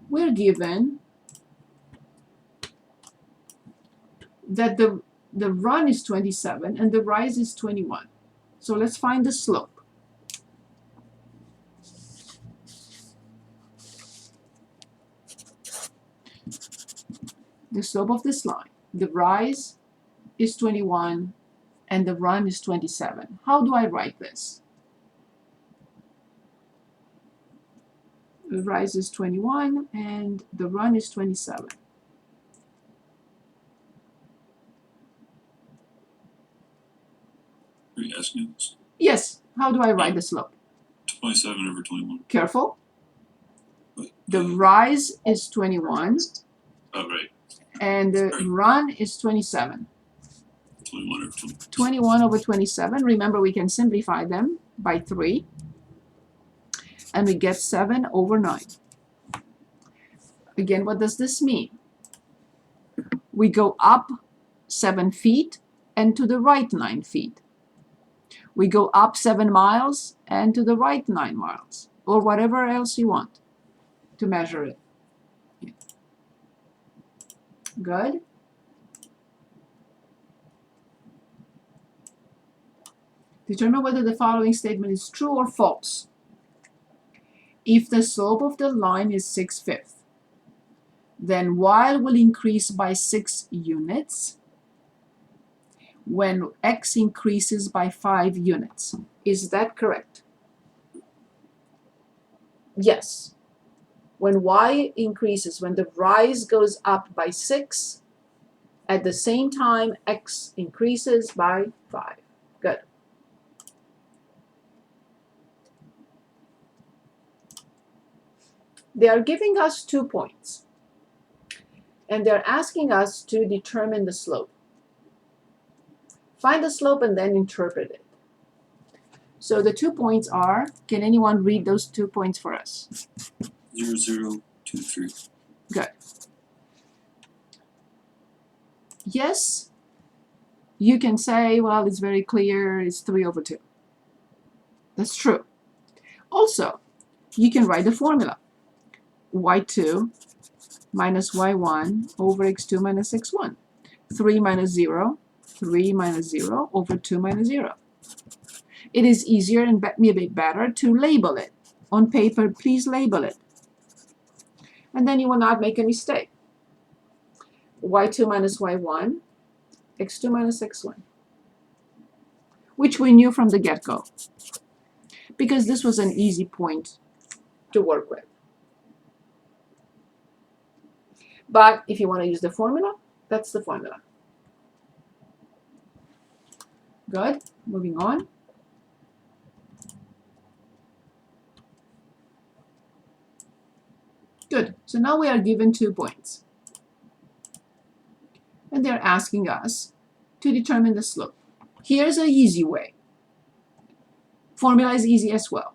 we're given that the run is 27 and the rise is 21. So let's find the slope. The slope of this line. The rise is 21 and the run is 27. How do I write this? The rise is 21 and the run is 27. Are you asking us? Yes. How do I write the slope? 27 over 21. Careful. The rise is 21 Oh, right. and the run is 27. 21 over 20. 21 over 27. Remember, we can simplify them by 3. And we get 7 over 9. Again, what does this mean? We go up 7 feet and to the right 9 feet. We go up 7 miles and to the right 9 miles, or whatever else you want to measure it. Good. Determine whether the following statement is true or false. If the slope of the line is 6/5, then y will increase by 6 units when x increases by 5 units. Is that correct? Yes. When y increases, when the rise goes up by 6, at the same time x increases by 5. Good. They are giving us 2 points, and they're asking us to determine the slope. Find the slope and then interpret it. So the 2 points are, can anyone read those 2 points for us? 0, 0, 2, 3. Good. Yes, you can say, well, it's very clear, it's 3 over 2. That's true. Also, you can write the formula. y2 minus y1 over x2 minus x1. 3 minus 0, 3 minus 0 over 2 minus 0. It is easier and maybe better to label it. On paper, please label it. And then you will not make a mistake. y2 minus y1, x2 minus x1. Which we knew from the get-go, because this was an easy point to work with. But if you want to use the formula, that's the formula. Good. Moving on. Good. So now we are given 2 points. And they're asking us to determine the slope. Here's an easy way. Formula is easy as well.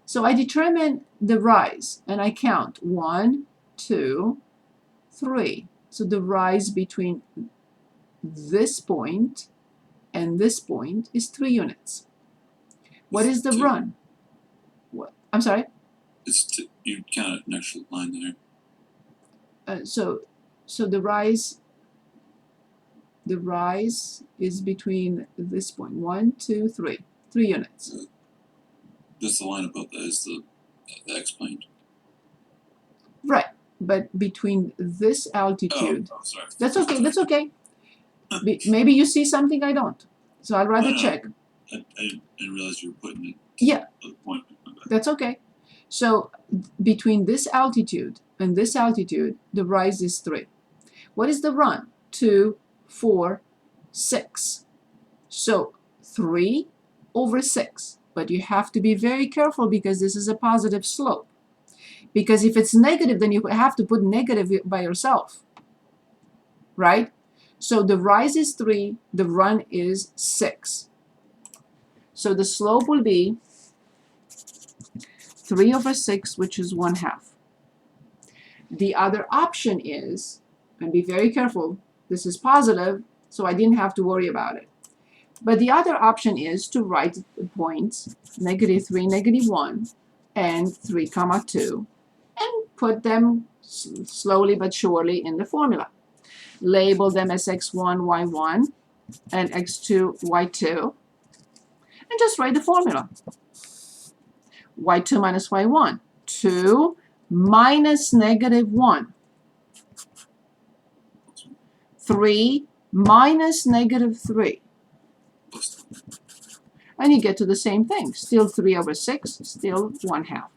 So I determine the rise, and I count 1, 2, 3. So the rise between this point and this point is 3 units. What is the run? What? I'm sorry? You count an extra line there. So the rise is between this point. 1, 2, 3. 3 units. Just the line above that is the x-plane. Right. But between this altitude, sorry. that's okay, that's okay. Maybe you see something I don't. So I'd rather check. I didn't realize you were putting it. Yeah. The point. That's okay. So between this altitude and this altitude, the rise is 3. What is the run? 2, 4, 6. So 3 over 6. But you have to be very careful because this is a positive slope. Because if it's negative, then you have to put negative by yourself, right? So the rise is 3, the run is 6. So the slope will be 3 over 6, which is 1/2. The other option is, and be very careful, this is positive, so I didn't have to worry about it. But the other option is to write the points -3, -1, and 3, 2, and put them slowly but surely in the formula. Label them as x1, y1, and x2, y2, and just write the formula. y2 minus y1, 2 minus negative 1, 3 minus negative 3. And you get to the same thing, still 3 over 6, still 1/2.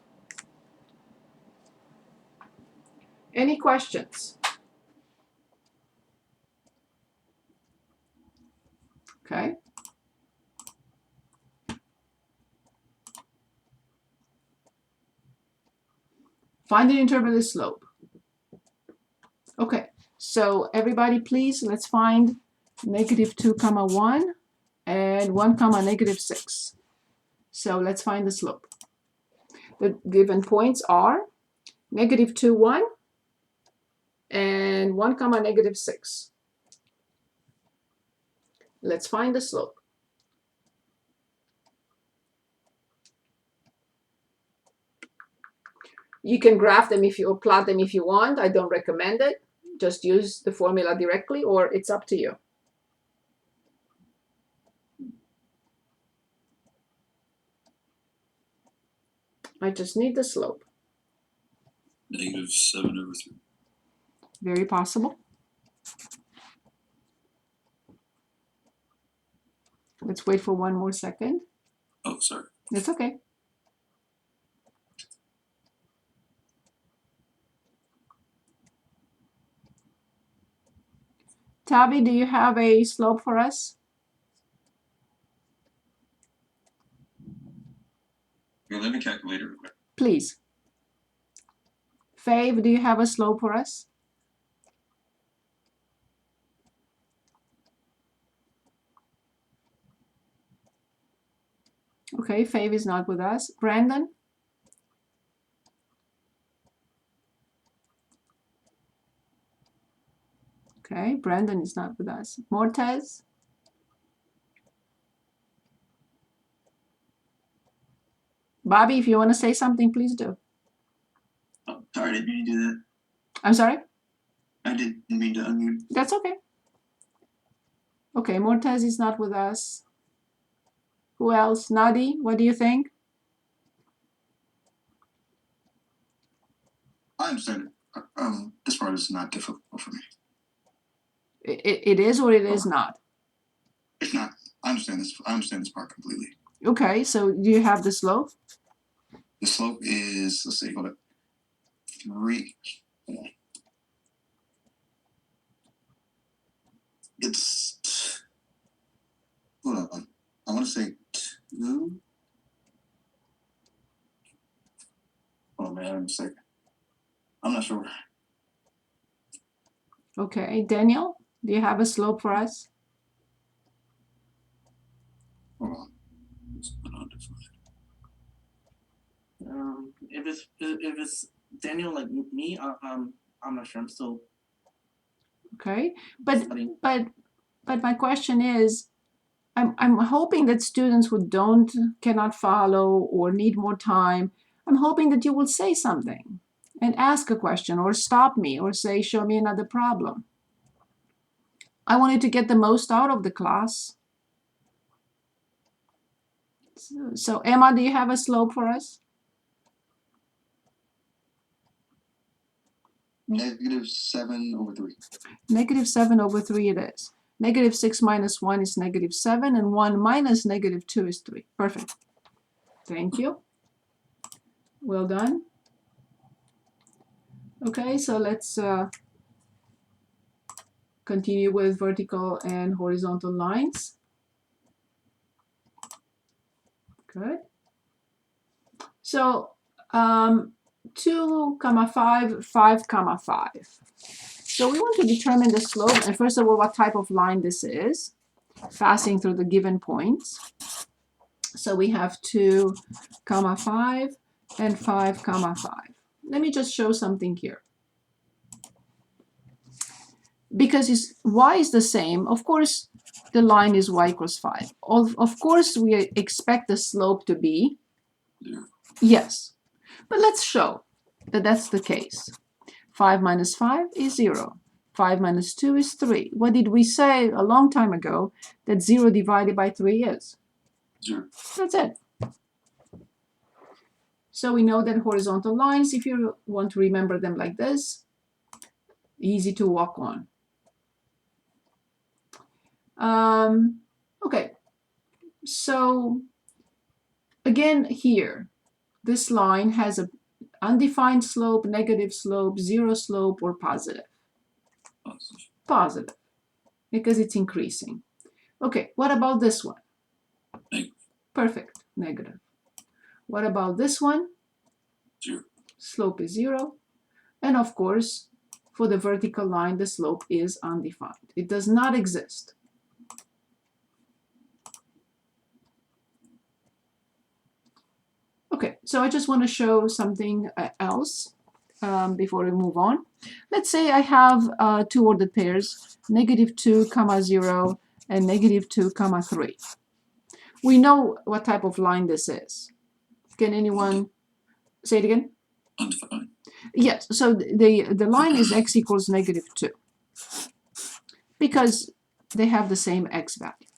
Any questions? Okay. Find and interpret the slope. Okay, so everybody please, let's find -2 comma 1 and 1 comma -6. So let's find the slope. The given points are -2, 1 and 1 comma -6. Let's find the slope. You can graph them if you, or plot them if you want. I don't recommend it. Just use the formula directly, or it's up to you. I just need the slope. -7/3. Very possible. Let's wait for one more second. Oh, sorry. It's okay. Tabby, do you have a slope for us? Here, let me calculate it real quick. Please. Fave, do you have a slope for us? Okay, Fave is not with us. Brandon? Okay, Brandon is not with us. Mortez? Bobby, if you want to say something, please do. Oh, sorry, I didn't mean to do that. I'm sorry? I didn't mean to unmute. That's okay. Okay, Mortez is not with us. Who else? Nadi, what do you think? I understand. This part is not difficult for me. It is or it is not? It's not. I understand this. I understand this part completely. Okay, so do you have the slope? The slope is, let's see, hold up, 3. Hold on. It's, hold on. I want to say 2. Oh man, I'm sick. I'm not sure. Okay, Daniel, do you have a slope for us? Hold on. It's undefined. If it's Daniel like me, I'm not sure. I'm still Okay, but studying. my question is, I'm hoping that students who cannot follow or need more time, I'm hoping that you will say something and ask a question or stop me or say, show me another problem. I wanted to get the most out of the class. So Emma, do you have a slope for us? -7/3. -7/3 it is. -6 minus 1 is -7, and 1 minus -2 is 3. Perfect. Thank you. Well done. Okay, so let's continue with vertical and horizontal lines. Good. So 2, 5, 5, 5. So we want to determine the slope, and first of all, what type of line this is, passing through the given points. So we have 2, 5, and 5, 5. Let me just show something here. Because y is the same, of course, the line is y equals 5. Of course, we expect the slope to be, Yeah. yes. But let's show. that that's the case. 5 minus 5 is 0. 5 minus 2 is 3. What did we say a long time ago that 0 divided by 3 is? 0. That's it. So we know that horizontal lines, if you want to remember them like this, easy to walk on. Okay, so again here, this line has a undefined slope, negative slope, zero slope, or positive. Positive. Positive, because it's increasing. Okay, what about this one? Negative. Perfect, negative. What about this one? 0. Slope is 0. And of course, for the vertical line, the slope is undefined. It does not exist. Okay, so I just want to show something else before we move on. Let's say I have two ordered pairs, negative 2, comma 0, and negative 2, comma 3. We know what type of line this is. Can anyone say it again? Undefined. Yes, so the line is x equals negative 2 because they have the same x value.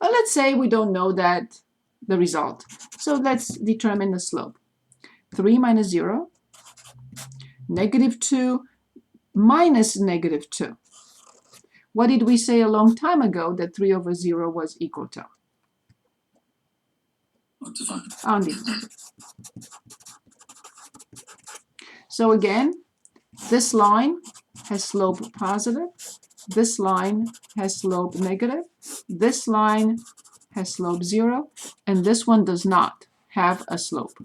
Well, let's say we don't know that the result. So let's determine the slope. 3 minus 0, negative 2 minus negative 2. What did we say a long time ago that 3 over 0 was equal to? Undefined. Undefined. So again, this line has slope positive, this line has slope negative, this line has slope 0, and this one does not have a slope.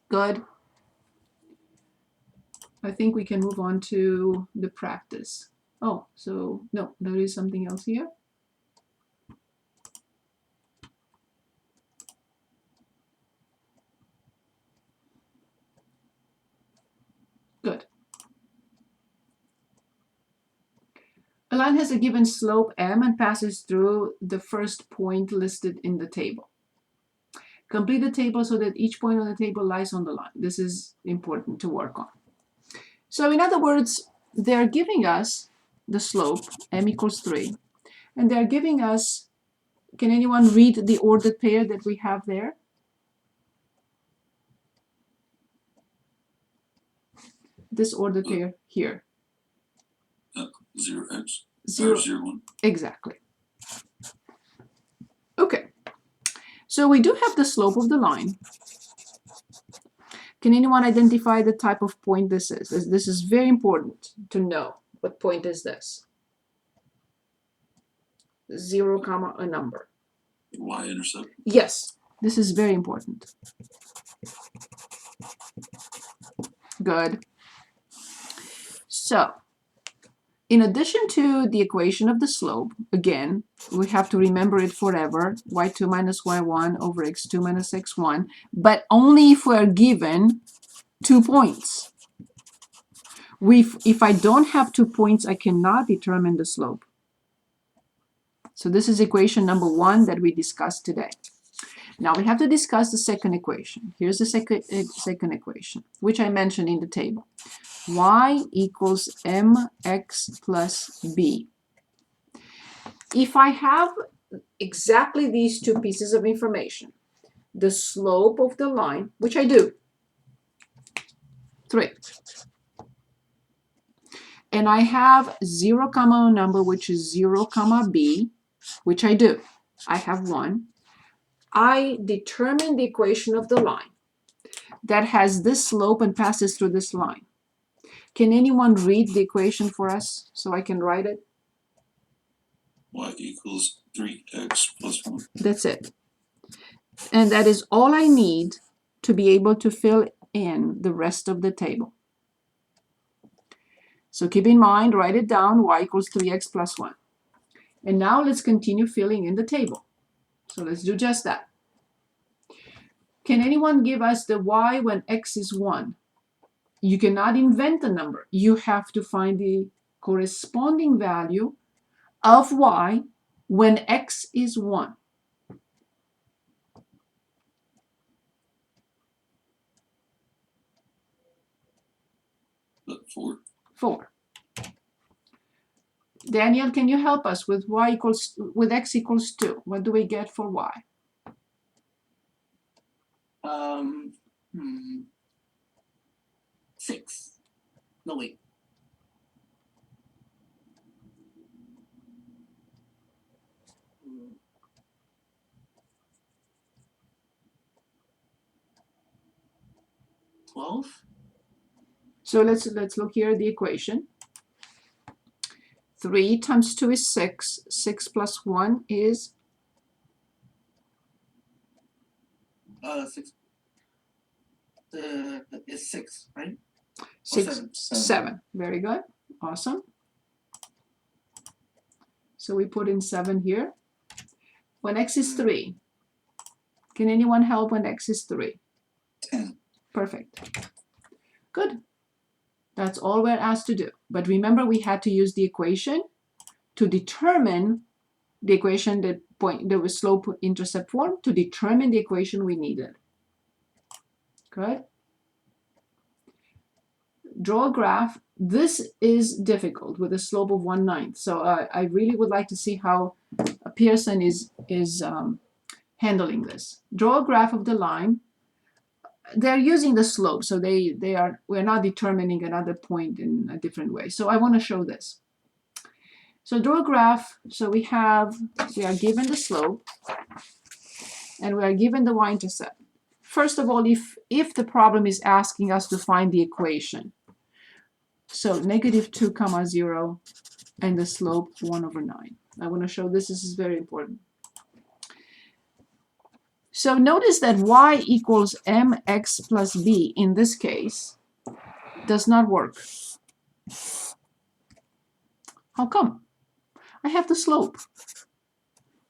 Good. I think we can move on to the practice. Oh, so no, there is something else here. Good. A line has a given slope m and passes through the first point listed in the table. Complete the table so that each point on the table lies on the line. This is important to work on. So in other words, they're giving us the slope, m equals 3, and they're giving us, can anyone read the ordered pair that we have there? This ordered pair here. 0x. 0, 0, 1. exactly. Okay, so we do have the slope of the line. Can anyone identify the type of point this is? This is very important to know. What point is this? 0, comma, a number. Y-intercept. Yes, this is very important. Good. So, in addition to the equation of the slope, again, we have to remember it forever, y2 minus y1 over x2 minus x1, but only if we're given 2 points. If I don't have 2 points, I cannot determine the slope. So this is equation number 1 that we discussed today. Now we have to discuss the second equation. Here's the second equation, which I mentioned in the table. Y equals mx plus b. If I have exactly these two pieces of information, the slope of the line, which I do, 3, and I have 0, comma a number, which is 0, comma b, which I do, I have 1, I determine the equation of the line that has this slope and passes through this line. Can anyone read the equation for us so I can write it? Y equals 3x plus 1. That's it. And that is all I need to be able to fill in the rest of the table. So keep in mind, write it down, y equals 3x plus 1. And now let's continue filling in the table. So let's do just that. Can anyone give us the y when x is 1? You cannot invent a number. You have to find the corresponding value of y when x is 1. 4. 4. Daniel, can you help us with x equals 2? What do we get for y? Um, hmm, 6. No, wait. Hmm, 12? So let's look here at the equation. 3 times 2 is 6. 6 plus 1 is 6. Is 6, right? 6. 7. 7. Very good. Awesome. So we put in 7 here. When x is 3, can anyone help when x is 3? 10. Perfect. Good. That's all we're asked to do. But remember, we had to use the equation to determine the equation, the slope-intercept form, to determine the equation we needed. Good. Draw a graph. This is difficult with a slope of 1/9. So I really would like to see how Pearson is handling this. Draw a graph of the line. They're using the slope, so we're not determining another point in a different way. So I want to show this. So draw a graph. So we are given the slope, and we are given the y-intercept. First of all, if the problem is asking us to find the equation, so -2, 0, and the slope 1/9. I want to show this. This is very important. So notice that y equals mx plus b in this case does not work. How come? I have the slope.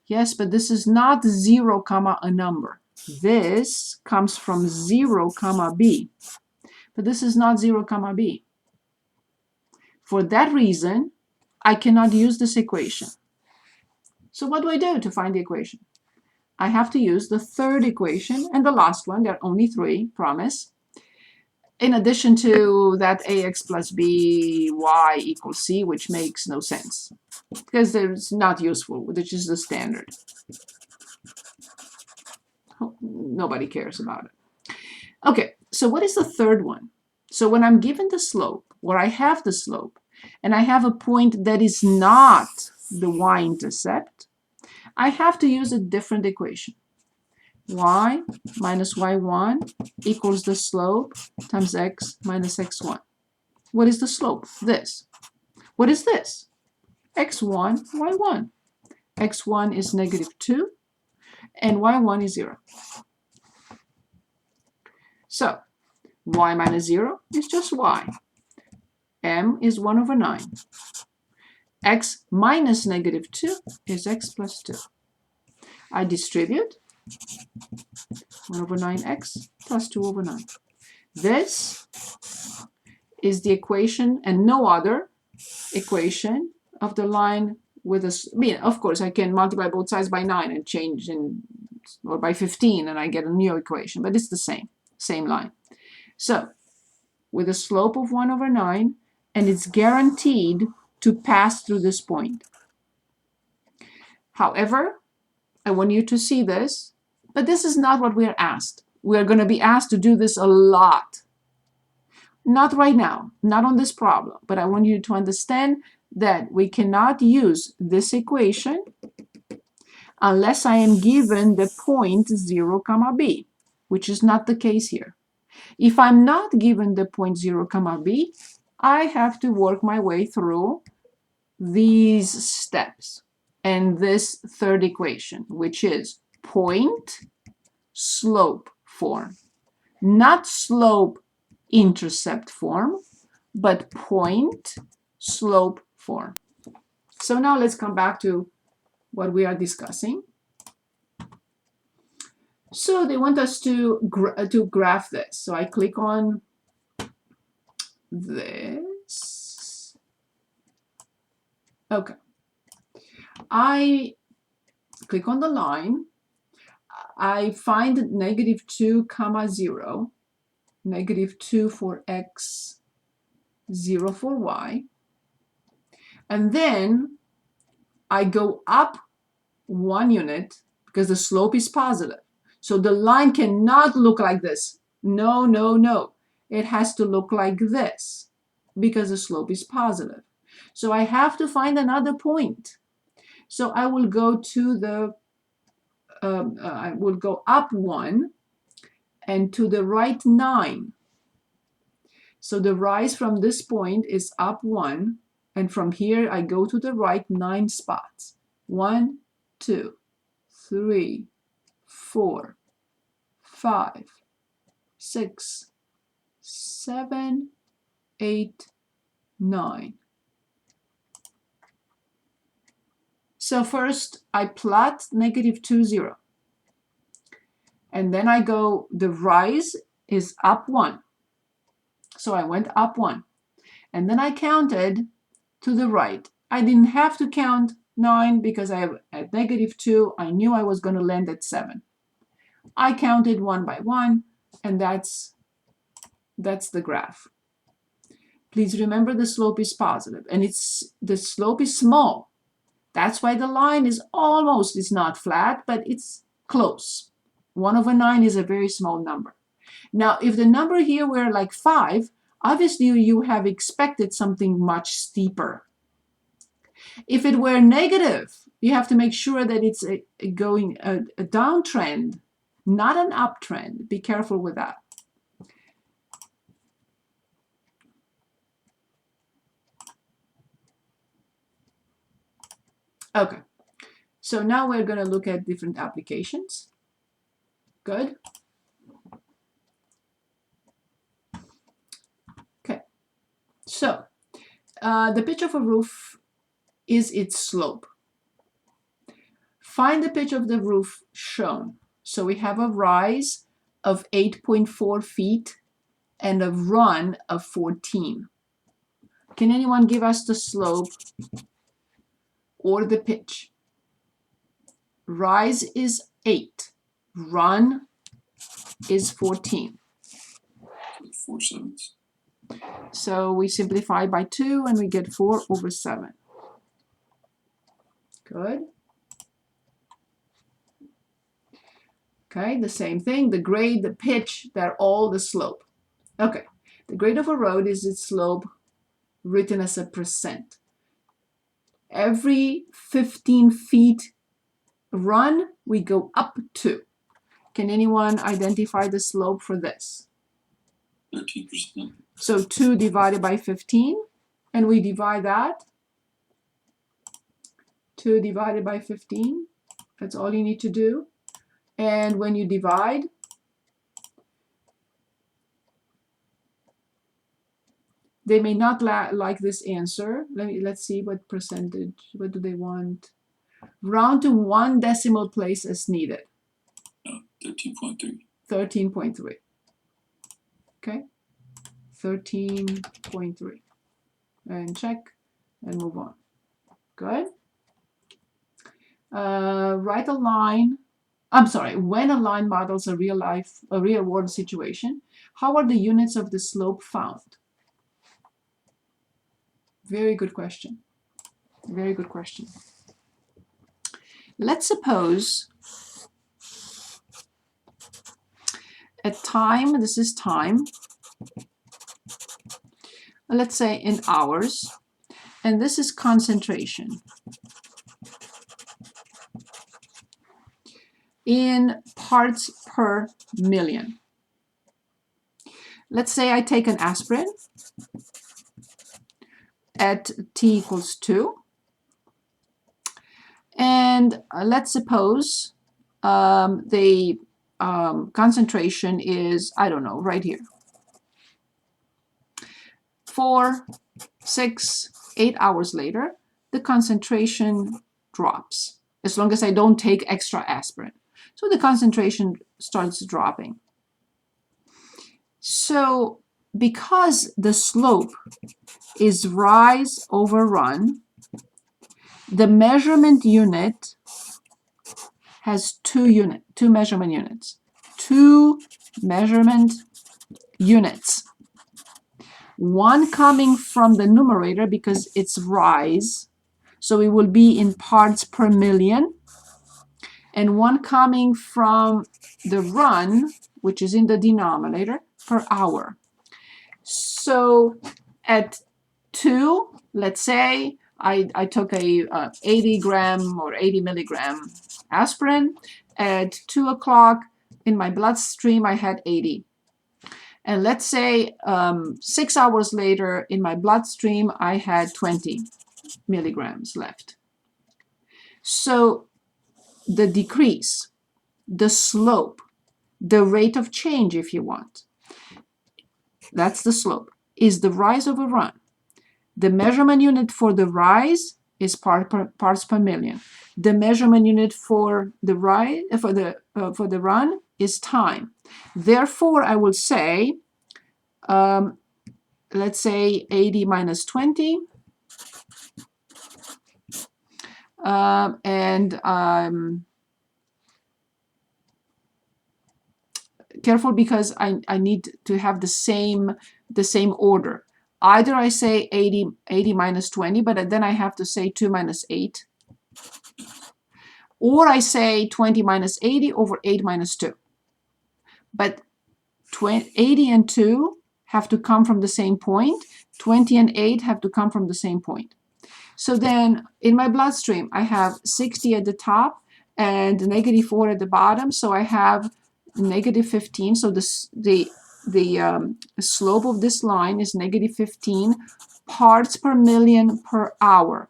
Yes, but this is not 0, a number. This comes from 0, b. But this is not 0, b. For that reason, I cannot use this equation. So what do I do to find the equation? I have to use the third equation and the last one. There are only 3, promise. In addition to that ax plus by equals c, which makes no sense because it's not useful, which is the standard. Nobody cares about it. Okay, so what is the third one? So when I'm given the slope, where I have the slope, and I have a point that is not the y-intercept, I have to use a different equation. Y minus y1 equals the slope times x minus x1. What is the slope? This. What is this? x1, y1. x1 is -2, and y1 is 0. So y minus 0 is just y. M is 1/9. X minus -2 is x plus 2. I distribute 1/9x plus 2/9. This is the equation and no other equation of the line with a, I mean, of course, I can multiply both sides by 9 and change or by 15 and I get a new equation, but it's the same line. So with a slope of 1/9, and it's guaranteed to pass through this point. However, I want you to see this, but this is not what we're asked. We're going to be asked to do this a lot. Not right now, not on this problem, but I want you to understand that we cannot use this equation unless I am given the point 0, b, which is not the case here. If I'm not given the point 0, b, I have to work my way through these steps and this third equation, which is point slope form. Not slope intercept form, but point slope form. So now let's come back to what we are discussing. So they want us to graph this. So I click on this. Okay. I click on the line. I find -2, 0, -2 for x 0 for y. And then I go up 1 unit because the slope is positive. So the line cannot look like this. No, no, no. It has to look like this because the slope is positive. So I have to find another point. So I will go to the, I will go up 1 and to the right 9. So the rise from this point is up 1, and from here I go to the right 9 spots. 1, 2, 3, 4, 5, 6, 7, 8, 9. So first I plot -2, 0. And then I go, the rise is up 1. So I went up 1. And then I counted to the right. I didn't have to count 9 because I at -2, I knew I was going to land at 7. I counted 1 by 1, and that's the graph. Please remember the slope is positive, and the slope is small. That's why the line is almost, it's not flat, but it's close. 1/9 is a very small number. Now, if the number here were like 5, obviously you have expected something much steeper. If it were negative, you have to make sure that it's a downtrend, not an uptrend. Be careful with that. Okay, so now we're going to look at different applications. Good. Okay, so the pitch of a roof is its slope. Find the pitch of the roof shown. So we have a rise of 8.4 feet and a run of 14. Can anyone give us the slope or the pitch? Rise is 8. Run is 14. 4/7. So we simplify by 2 and we get 4/7. Good. Okay, the same thing. The grade, the pitch, they're all the slope. Okay, the grade of a road is its slope written as a percent. Every 15 feet run, we go up 2. Can anyone identify the slope for this? 13%. So 2 divided by 15, and we divide that. 2 divided by 15, that's all you need to do. And when you divide, they may not like this answer. Let's see what percentage, what do they want? Round to 1 decimal place as needed. 13.3. 13.3. Okay, 13.3. And check and move on. Good. Write a line. I'm sorry, when a line models a real world situation, how are the units of the slope found? Very good question. Very good question. Let's suppose at time, this is time, let's say in hours, and this is concentration. In parts per million. Let's say I take an aspirin at t = 2. And let's suppose the concentration is, I don't know, right here. 4, 6, 8 hours later, the concentration drops, as long as I don't take extra aspirin. So the concentration starts dropping. So because the slope is rise over run, the measurement unit has two measurement units. 2 measurement units. one coming from the numerator because it's rise, so it will be in parts per million, and one coming from the run, which is in the denominator, per hour. So at 2, let's say I took a 80 gram or 80 milligram aspirin. At 2 o'clock in my bloodstream, I had 80. And let's say 6 hours later in my bloodstream, I had 20 milligrams left. So the decrease, the slope, the rate of change, if you want, that's the slope, is the rise over run. The measurement unit for the rise is parts per million. The measurement unit for the rise for the run is time. Therefore, I will say, let's say 80 minus 20, and careful because I need to have the same order. Either I say 80 minus 20, but then I have to say 2 minus 8. Or I say 20 minus 80 over 8 minus 2. But 80 and 2 have to come from the same point. 20 and 8 have to come from the same point. So then in my bloodstream, I have 60 at the top and -4 at the bottom. So I have -15. So the slope of this line is -15 parts per million per hour.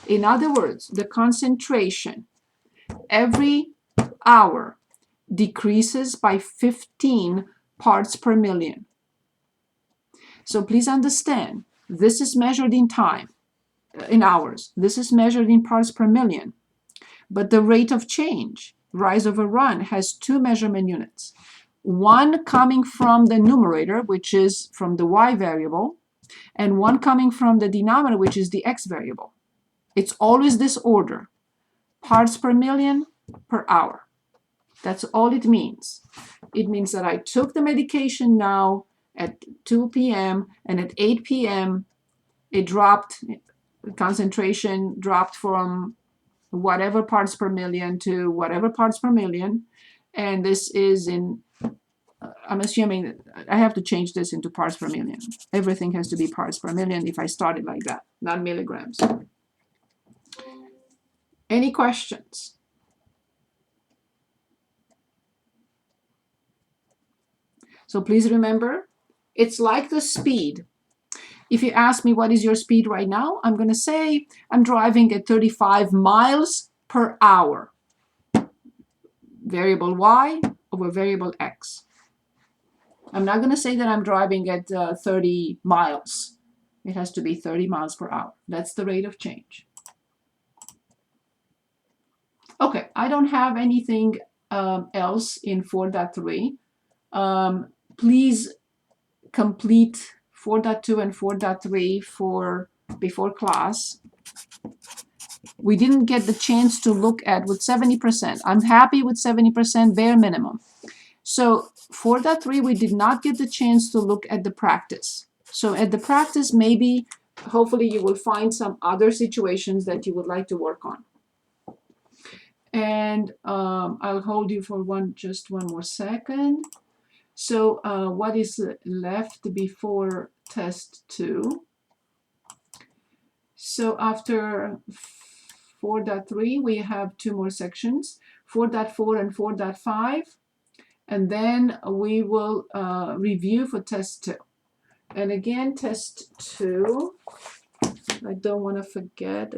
In other words, the concentration every hour decreases by 15 parts per million. So please understand, this is measured in time, in hours. This is measured in parts per million. But the rate of change, rise over run, has 2 measurement units. One coming from the numerator, which is from the y variable, and one coming from the denominator, which is the x variable. It's always this order, parts per million per hour. That's all it means. It means that I took the medication now at 2 p.m. and at 8 p.m. it dropped, the concentration dropped from whatever parts per million to whatever parts per million. And this is in, I'm assuming I have to change this into parts per million. Everything has to be parts per million if I start it like that, not milligrams. Any questions? So please remember, it's like the speed. If you ask me what is your speed right now, I'm going to say I'm driving at 35 miles per hour. Variable y over variable x. I'm not going to say that I'm driving at 30 miles. It has to be 30 miles per hour. That's the rate of change. Okay, I don't have anything else in 4.3. Please complete 4.2 and 4.3 for before class. We didn't get the chance to look at with 70%. I'm happy with 70% bare minimum. So 4.3, we did not get the chance to look at the practice. So at the practice, maybe, hopefully you will find some other situations that you would like to work on. And I'll hold you for just one more second. So what is left before test 2? So after 4.3, we have 2 more sections, 4.4 and 4.5. And then we will review for test 2. And again, test 2, I don't want to forget,